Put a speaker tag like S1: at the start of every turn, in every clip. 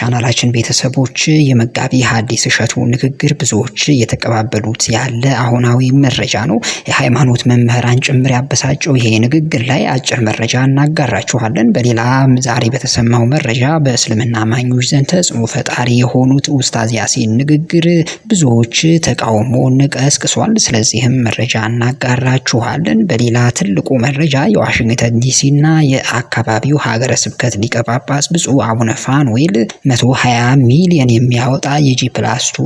S1: ቻናላችን ቤተሰቦች የመጋቢ ሐዲስ እሸቱ ንግግር ብዙዎች የተቀባበሉት ያለ አሁናዊ መረጃ ነው። የሃይማኖት መምህራን ጭምር ያበሳጨው ይሄ ንግግር ላይ አጭር መረጃ እናጋራችኋለን። በሌላ ዛሬ በተሰማው መረጃ በእስልምና አማኞች ዘንድ ተጽዕኖ ፈጣሪ የሆኑት ኡስታዝ ያሲን ንግግር ብዙዎች ተቃውሞን ቀስቅሷል። ስለዚህም መረጃ እናጋራችኋለን። በሌላ ትልቁ መረጃ የዋሽንግተን ዲሲና የአካባቢው ሀገረ ስብከት ሊቀ ጳጳስ ብፁዕ አቡነ ፋኑኤል 120 ሚሊዮን የሚያወጣ የጂ+2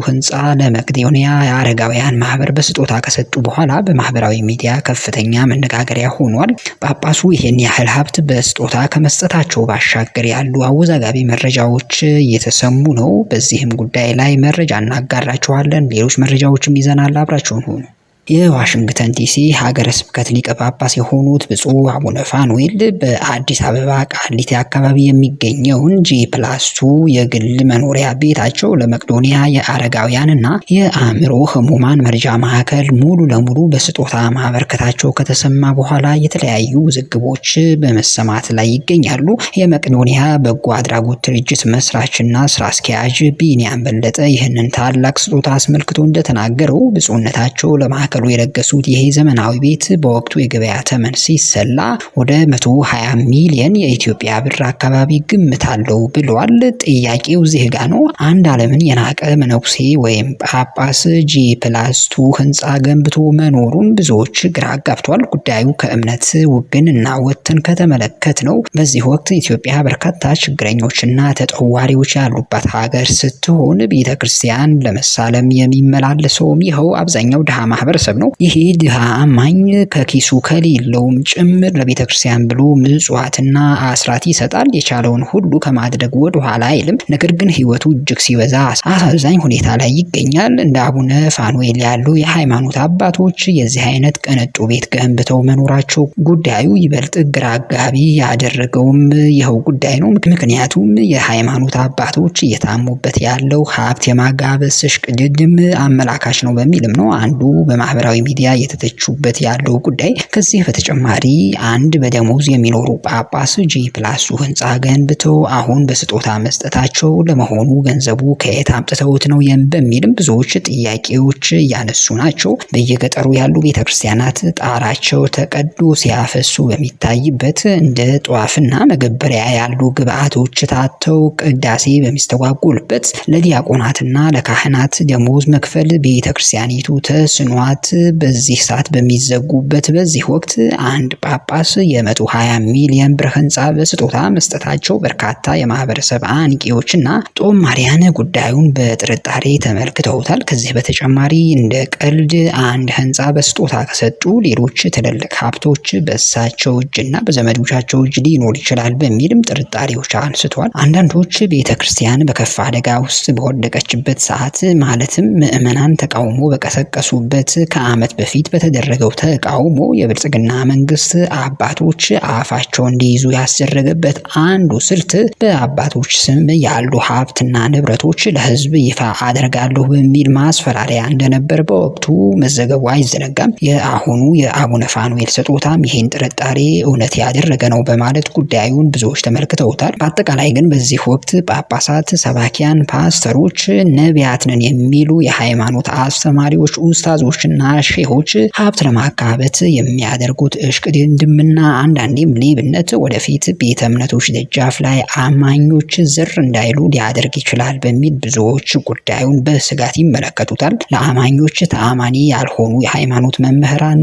S1: ህንፃ ለመቄዶንያ የአረጋውያን ማህበር በስጦታ ከሰጡ በኋላ በማህበራዊ ሚዲያ ከፍተኛ መነጋገሪያ ሆኗል። ጳጳሱ ይሄን ያህል ሀብት በስጦታ ከመስጠታቸው ባሻገር ያሉ አወዛጋቢ መረጃዎች እየተሰሙ ነው። በዚህም ጉዳይ ላይ መረጃ እናጋራችኋለን። ሌሎች መረጃዎችም ይዘናል። አብራችሁን ሁኑ። የዋሽንግተን ዲሲ ሀገረ ስብከት ሊቀ ጳጳስ የሆኑት ብፁዕ አቡነ ፋኑኤል በአዲስ አበባ ቃሊቲ አካባቢ የሚገኘውን ጂ+2 የግል መኖሪያ ቤታቸው ለመቄዶንያ የአረጋውያንና የአእምሮ ህሙማን መርጃ ማዕከል ሙሉ ለሙሉ በስጦታ ማበርከታቸው ከተሰማ በኋላ የተለያዩ ውዝግቦች በመሰማት ላይ ይገኛሉ። የመቄዶንያ በጎ አድራጎት ድርጅት መስራችና ስራ አስኪያጅ ቢኒያም በለጠ ይህንን ታላቅ ስጦታ አስመልክቶ እንደተናገረው ብፁዕነታቸው ለማዕከሉ የለገሱት ይሄ ዘመናዊ ቤት በወቅቱ የገበያ ተመን ሲሰላ ወደ 120 ሚሊዮን የኢትዮጵያ ብር አካባቢ ግምት አለው ብለዋል። ጥያቄው እዚህ ጋር ነው። አንድ ዓለምን የናቀ መነኩሴ ወይም ጳጳስ ጂ+2 ህንፃ ገንብቶ መኖሩን ብዙዎች ግራ አጋብቷል። ጉዳዩ ከእምነት ውግንና ወጥተን ከተመለከት ነው። በዚህ ወቅት ኢትዮጵያ በርካታ ችግረኞችና ተጠዋሪዎች ያሉባት ሀገር ስትሆን ቤተክርስቲያን ለመሳለም የሚመላለሰውም ይኸው አብዛኛው ድሃ ማህበረሰብ ነው። ይሄ ድሃ አማኝ ከኪሱ ከሌለውም ጭምር ለቤተክርስቲያን ብሎ ምጽዋትና አስራት ይሰጣል። የቻለውን ሁሉ ከማድረግ ወደ ኋላ አይልም። ነገር ግን ህይወቱ እጅግ ሲበዛ አሳዛኝ ሁኔታ ላይ ይገኛል። እንደ አቡነ ፋኑኤል ያሉ የሃይማኖት አባቶች የዚህ አይነት ቅንጡ ቤት ገንብተው መኖራቸው ጉዳዩ ይበልጥ ግራ አጋቢ ያደረገውም ይኸው ጉዳይ ነው። ምክንያቱም የሃይማኖት አባቶች እየታሙበት ያለው ሀብት የማጋበስ እሽቅድድም አመላካች ነው በሚልም ነው አንዱ በማህበራዊ ሚዲያ እየተተቹበት ያለው ጉዳይ። ከዚህ በተጨማሪ አንድ በደሞዝ የሚኖሩ ጳጳስ ጂ+2 ህንፃ ገንብተው አሁን በስጦታ መስጠታቸው ለመሆኑ ገንዘቡ ከየት አምጥተውት ነው በሚልም ብዙዎች ጥያቄዎች እያነሱ ናቸው። በየገጠሩ ያሉ ቤተክርስቲያናት ጣራቸው ተቀዶ ሲያፈሱ በሚታይበት እንደ ጧፍና መገበሪያ ያሉ ግብአቶች ታተው ቅዳሴ በሚስተጓጎልበት ለዲያቆናትና ለካህናት ደሞዝ መክፈል ቤተክርስቲያኒቱ ተስኗት በዚህ ሰዓት በሚዘጉበት በዚህ ወቅት አንድ ጳጳስ የ120 ሚሊዮን ብር ህንፃ በስጦታ መስጠታቸው በርካታ የማህበረሰብ አንቂዎችና ጦማሪያን ጉዳዩን በጥርጣሬ ተመልክተውታል። ከዚህ በተጨማሪ እንደ ቀልድ አንድ ህንፃ በስጦታ ከሰጡ ሌሎች ትልልቅ ሀብቶች በእሳቸው እጅና በዘመዶቻቸው እጅ ሊኖር ይችላል በሚልም ጥርጣሬዎች አንስተዋል። አንዳንዶች ቤተክርስቲያን በከፋ አደጋ ውስጥ በወደቀችበት ሰዓት ማለትም ምዕመናን ተቃውሞ በቀሰቀሱበት ከዓመት በፊት በተደረገው ተቃውሞ የብልጽግና መንግስት አባቶች አፋቸውን እንዲይዙ ያስደረገበት አንዱ ስልት በአባቶች ስም ያሉ ሀብትና ንብረቶች ለህዝብ ይፋ አደርጋለሁ በሚል ማስፈራሪያ እንደነበር በወቅቱ መዘገቡ አይዘነጋም። የአሁኑ የአቡነ ፋኑኤል ስጦታም ይህን ጥርጣሬ እውነት ያደረገ ነው በማለት ጉዳዩን ብዙዎች ተመልክተውታል። በአጠቃላይ ግን በዚህ ወቅት ጳጳሳት፣ ሰባኪያን፣ ፓስተሮች፣ ነቢያት ነን የሚሉ የሃይማኖት አስተማሪዎች፣ ኡስታዞችና ሼሆች ሀብት ለማካበት የሚያደርጉት እሽቅድድምና አንዳንዴም ሌብነት ወደፊት ቤተ እምነቶች ደጃፍ ላይ አማኞች ዝር እንዳይሉ ሊያደርግ ይችላል በሚል ብዙዎች ጉዳዩን በስጋት ይመለከቱታል። ለአማኞች ተአማኒ ያልሆኑ የሃይማኖት መምህራን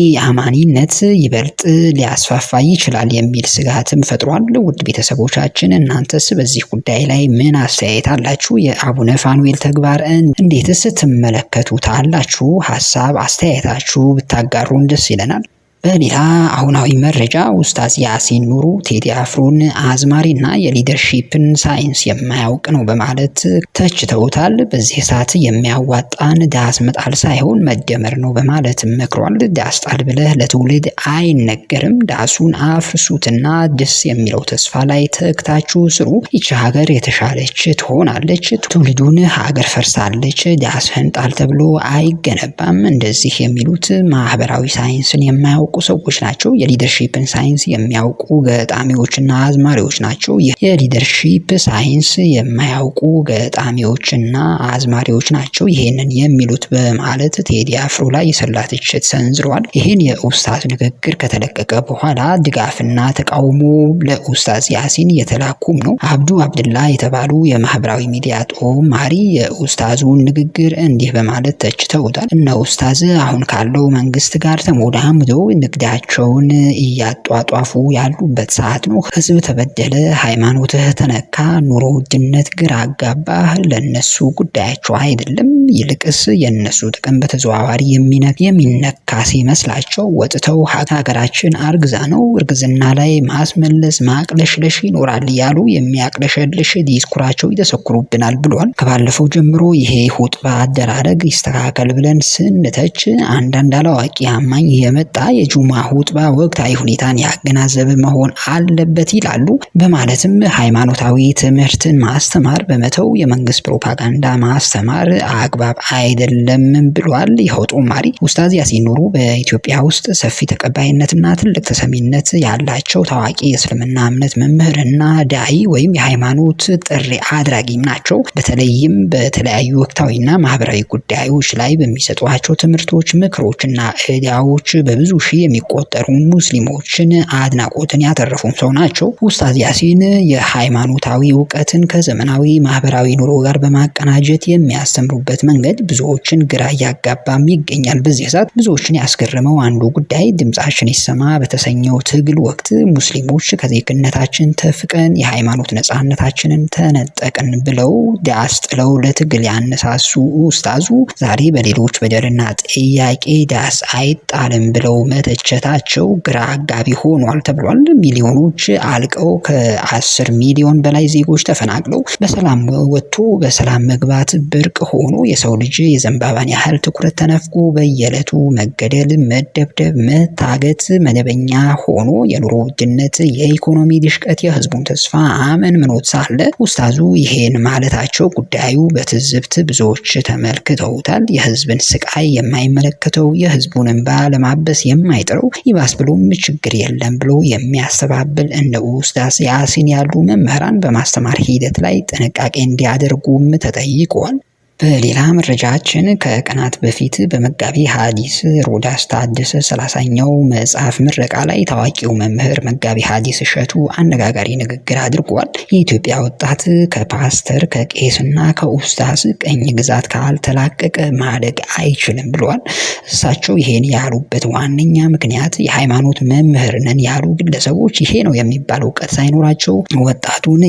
S1: ኢአማኒነት ይበልጥ ሊያስፋፋ ይችላል የሚል ስጋትም ፈጥሯል። ውድ ቤተሰቦቻችን እናንተስ በዚህ ጉዳይ ላይ ምን አስተያየት አላችሁ? የአቡነ ፋኑኤል ተግባር እንዴትስ ትመለከቱታላችሁ? ሀሳብ አስተያየታችሁ ብታጋሩን ደስ ይለናል። በሌላ አሁናዊ መረጃ ኡስታዝ ያሲን ኑሩ ቴዲ አፍሮን አዝማሪና የሊደርሺፕን ሳይንስ የማያውቅ ነው በማለት ተችተውታል። በዚህ ሰዓት የሚያዋጣን ዳስ መጣል ሳይሆን መደመር ነው በማለት መክሯል። ዳስ ጣል ብለህ ለትውልድ አይነገርም፣ ዳሱን አፍርሱትና ደስ የሚለው ተስፋ ላይ ተክታችሁ ስሩ። ይቺ ሀገር የተሻለች ትሆናለች። ትውልዱን ሀገር ፈርሳለች፣ ዳስህን ጣል ተብሎ አይገነባም። እንደዚህ የሚሉት ማህበራዊ ሳይንስን የማያውቁ የሚታወቁ ሰዎች ናቸው። የሊደርሺፕን ሳይንስ የሚያውቁ ገጣሚዎችና አዝማሪዎች ናቸው። የሊደርሺፕ ሳይንስ የማያውቁ ገጣሚዎችና አዝማሪዎች ናቸው ይሄንን የሚሉት በማለት ቴዲ አፍሮ ላይ የሰላ ትችት ሰንዝረዋል። ይህን የኡስታዝ ንግግር ከተለቀቀ በኋላ ድጋፍና ተቃውሞ ለኡስታዝ ያሲን የተላኩም ነው። አብዱ አብድላ የተባሉ የማህበራዊ ሚዲያ ጦማሪ የኡስታዙን ንግግር እንዲህ በማለት ተችተውታል። እነ ኡስታዝ አሁን ካለው መንግስት ጋር ተሞዳምደው ንግዳቸውን እያጧጧፉ ያሉበት ሰዓት ነው። ህዝብ ተበደለ፣ ሃይማኖትህ ተነካ፣ ኑሮ ውድነት ግራ አጋባህ፣ ለነሱ ጉዳያቸው አይደለም። ይልቅስ የነሱ ጥቅም በተዘዋዋሪ የሚነካ ሲመስላቸው ወጥተው ሀገራችን አርግዛ ነው፣ እርግዝና ላይ ማስመለስ ማቅለሽለሽ ይኖራል ያሉ የሚያቅለሸልሽ ዲስኩራቸው ይተሰክሩብናል ብሏል። ከባለፈው ጀምሮ ይሄ ሁጥባ አደራረግ ይስተካከል ብለን ስንተች አንዳንድ አላዋቂ አማኝ የመጣ የጁማ ሁጥባ ወቅታዊ ሁኔታን ያገናዘበ መሆን አለበት ይላሉ። በማለትም ሃይማኖታዊ ትምህርትን ማስተማር በመተው የመንግስት ፕሮፓጋንዳ ማስተማር አግባብ አይደለም ብሏል። ይኸው ጦማሪ ኡስታዝ ያሲን ኑሩ በኢትዮጵያ ውስጥ ሰፊ ተቀባይነትና ትልቅ ተሰሚነት ያላቸው ታዋቂ የእስልምና እምነት መምህርና ዳኢ ወይም የሃይማኖት ጥሪ አድራጊም ናቸው። በተለይም በተለያዩ ወቅታዊና ማህበራዊ ጉዳዮች ላይ በሚሰጧቸው ትምህርቶች፣ ምክሮችና ዕዳዎች በብዙ ሺህ የሚቆጠሩ ሙስሊሞችን አድናቆትን ያተረፉም ሰው ናቸው። ኡስታዝ ያሲን የሃይማኖታዊ እውቀትን ከዘመናዊ ማህበራዊ ኑሮ ጋር በማቀናጀት የሚያስተምሩበት መንገድ ብዙዎችን ግራ እያጋባም ይገኛል። በዚህ ሰዓት ብዙዎችን ያስገረመው አንዱ ጉዳይ ድምጻችን ይሰማ በተሰኘው ትግል ወቅት ሙስሊሞች ከዜግነታችን ተፍቀን የሃይማኖት ነጻነታችንን ተነጠቅን ብለው ዳስ ጥለው ለትግል ያነሳሱ ኡስታዙ ዛሬ በሌሎች በደልና ጥያቄ ዳስ አይጣልም ብለው መተቸታቸው ግራ አጋቢ ሆኗል ተብሏል። ሚሊዮኖች አልቀው ከ10 ሚሊዮን በላይ ዜጎች ተፈናቅለው በሰላም ወጥቶ በሰላም መግባት ብርቅ ሆኖ የሰው ልጅ የዘንባባን ያህል ትኩረት ተነፍጎ በየዕለቱ መገደል፣ መደብደብ፣ መታገት መደበኛ ሆኖ የኑሮ ውድነት፣ የኢኮኖሚ ድሽቀት የህዝቡን ተስፋ አመንምኖት ሳለ ኡስታዙ ይሄን ማለታቸው ጉዳዩ በትዝብት ብዙዎች ተመልክተውታል። የህዝብን ስቃይ የማይመለከተው የህዝቡን እንባ ለማበስ የማይጥረው ይባስ ብሎም ችግር የለም ብሎ የሚያስተባብል እንደ ኡስታዝ ያሲን ያሉ መምህራን በማስተማር ሂደት ላይ ጥንቃቄ እንዲያደርጉም ተጠይቀዋል። በሌላ መረጃችን ከቀናት በፊት በመጋቢ ሐዲስ ሮዳስ ታደሰ 30ኛው መጽሐፍ ምረቃ ላይ ታዋቂው መምህር መጋቢ ሐዲስ እሸቱ አነጋጋሪ ንግግር አድርጓል። የኢትዮጵያ ወጣት ከፓስተር ከቄስና ከኡስታዝ ቀኝ ግዛት ካልተላቀቀ ማደግ አይችልም ብለዋል። እሳቸው ይሄን ያሉበት ዋነኛ ምክንያት የሃይማኖት መምህር ነን ያሉ ግለሰቦች ይሄ ነው የሚባል እውቀት ሳይኖራቸው ወጣቱን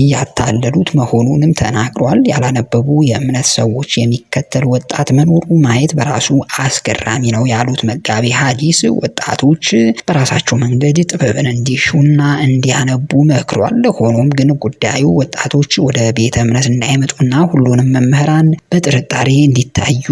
S1: እያታለሉት መሆኑንም ተናግረዋል። ያላነበቡ እምነት ሰዎች የሚከተል ወጣት መኖሩ ማየት በራሱ አስገራሚ ነው ያሉት መጋቢ ሐዲስ ወጣቶች በራሳቸው መንገድ ጥበብን እንዲሹና እንዲያነቡ መክሯል። ሆኖም ግን ጉዳዩ ወጣቶች ወደ ቤተ እምነት እንዳይመጡና ሁሉንም መምህራን በጥርጣሬ እንዲታዩ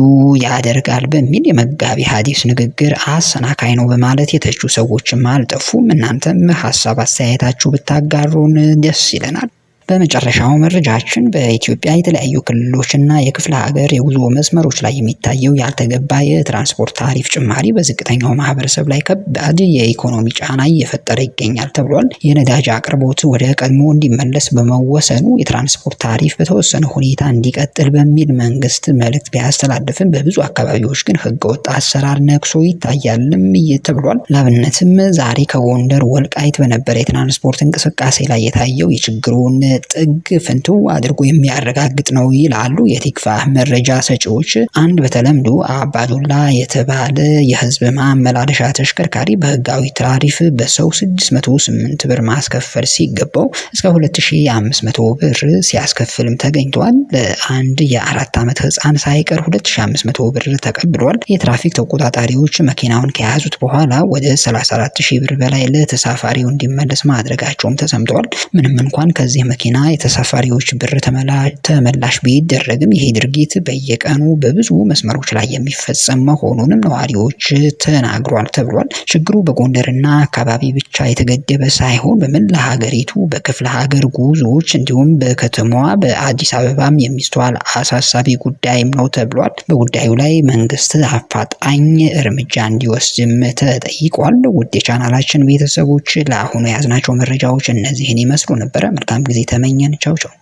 S1: ያደርጋል በሚል የመጋቢ ሐዲስ ንግግር አሰናካይ ነው በማለት የተቹ ሰዎችም አልጠፉም። እናንተም ሀሳብ አስተያየታችሁ ብታጋሩን ደስ ይለናል። በመጨረሻው መረጃችን በኢትዮጵያ የተለያዩ ክልሎችና የክፍለ ሀገር የጉዞ መስመሮች ላይ የሚታየው ያልተገባ የትራንስፖርት ታሪፍ ጭማሪ በዝቅተኛው ማህበረሰብ ላይ ከባድ የኢኮኖሚ ጫና እየፈጠረ ይገኛል ተብሏል። የነዳጅ አቅርቦት ወደ ቀድሞ እንዲመለስ በመወሰኑ የትራንስፖርት ታሪፍ በተወሰነ ሁኔታ እንዲቀጥል በሚል መንግስት መልእክት ቢያስተላልፍም በብዙ አካባቢዎች ግን ህገወጥ አሰራር ነግሶ ይታያልም ተብሏል። ላብነትም ዛሬ ከጎንደር ወልቃይት በነበረ የትራንስፖርት እንቅስቃሴ ላይ የታየው የችግሩን ጥግ ፍንትው አድርጎ የሚያረጋግጥ ነው ይላሉ የቲክቫህ መረጃ ሰጪዎች። አንድ በተለምዶ አባዱላ የተባለ የህዝብ ማመላለሻ ተሽከርካሪ በህጋዊ ታሪፍ በሰው 608 ብር ማስከፈል ሲገባው እስከ 2500 ብር ሲያስከፍልም ተገኝቷል። ለአንድ የ4 ዓመት ህፃን ሳይቀር 2500 ብር ተቀብሏል። የትራፊክ ተቆጣጣሪዎች መኪናውን ከያዙት በኋላ ወደ 34000 ብር በላይ ለተሳፋሪው እንዲመለስ ማድረጋቸውም ተሰምተዋል። ምንም እንኳን ከዚህ መኪና መኪና የተሳፋሪዎች ብር ተመላሽ ቢደረግም ይሄ ድርጊት በየቀኑ በብዙ መስመሮች ላይ የሚፈጸም መሆኑንም ነዋሪዎች ተናግሯል ተብሏል። ችግሩ በጎንደርና አካባቢ ብቻ የተገደበ ሳይሆን በመላ ሀገሪቱ በክፍለ ሀገር ጉዞዎች እንዲሁም በከተማዋ በአዲስ አበባም የሚስተዋል አሳሳቢ ጉዳይም ነው ተብሏል። በጉዳዩ ላይ መንግስት አፋጣኝ እርምጃ እንዲወስድም ተጠይቋል። ውድ የቻናላችን ቤተሰቦች ለአሁኑ የያዝናቸው መረጃዎች እነዚህን ይመስሉ ነበረ። መልካም ጊዜ ተመኘን። ቻው ቻው።